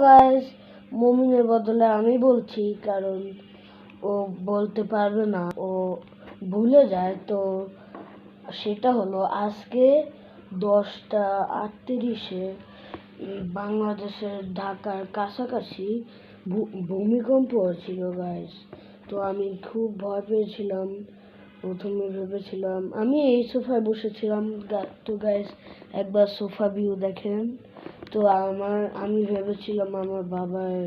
Guys, মমিনের বদলে আমি বলছি, কারণ ও বলতে পারবে না, ও ভুলে যায়। তো সেটা হলো আজকে 10টা 38-এ বাংলাদেশের ঢাকার কাছাকাছি ভূমিকম্প হচ্ছিল গাইস। তো আমি খুব ভয় পেয়েছিলাম। প্রথমে ভেবেছিলাম আমি এই সোফায় বসেছিলাম। তো গাইস, একবার সোফা ভিউ দেখেন। তো আমি ভেবেছিলাম আমার বাবার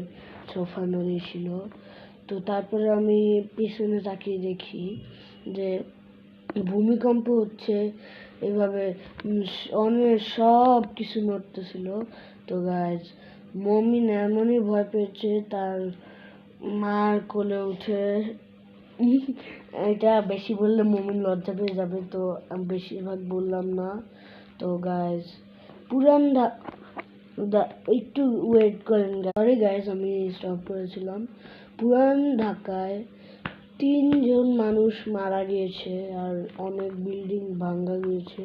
সোফা নড়েছিল। তো তারপরে আমি পিছনে তাকিয়ে দেখি যে ভূমিকম্প হচ্ছে, এভাবে অনেক সব কিছু নড়তেছিল। তো গাইজ, মমিন এমনই ভয় পেয়েছে, তার মার কোলে উঠে এটা বেশি বললে মমিন লজ্জা পেয়ে যাবে, তো আমি বেশিরভাগ বললাম না। তো গাইজ, পুরান একটু ওয়েট করেন। সরি গাইজ, আমি স্টপ করেছিলাম। পুরান ঢাকায় 3 জন মানুষ মারা গিয়েছে আর অনেক বিল্ডিং ভাঙা গিয়েছে।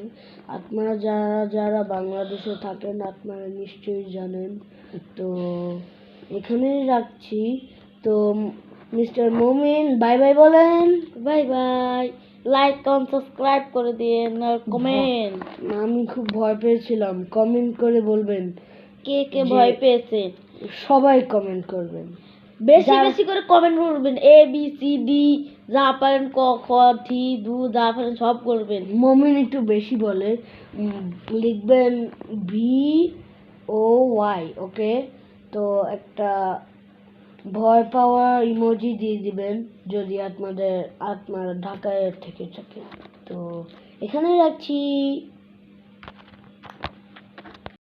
আপনারা যারা যারা বাংলাদেশে থাকেন, আপনারা নিশ্চয়ই জানেন। তো এখানেই রাখছি। তো মিস্টার মোমিন বাই বাই বলেন। Bye bye, like comment subscribe করে দিন আর কমেন্ট। আমি খুব ভয় পেয়েছিলাম, কমেন্ট করে বলবেন কে কে ভয় পেয়েছে। সবাই কমেন্ট করবেন, বেশি বেশি করে কমেন্ট করবেন, এ বি সি ডি যা পারেন, ক খ টি দু যা পারেন সব করবেন। মমিন একটু বেশি বলে, লিখবেন VOY, ওকে। তো একটা ভয় পাওয়া ইমোজি দিয়ে দিবেন যদি আপনারা ঢাকায় থেকে থাকে। তো এখানে রাখছি।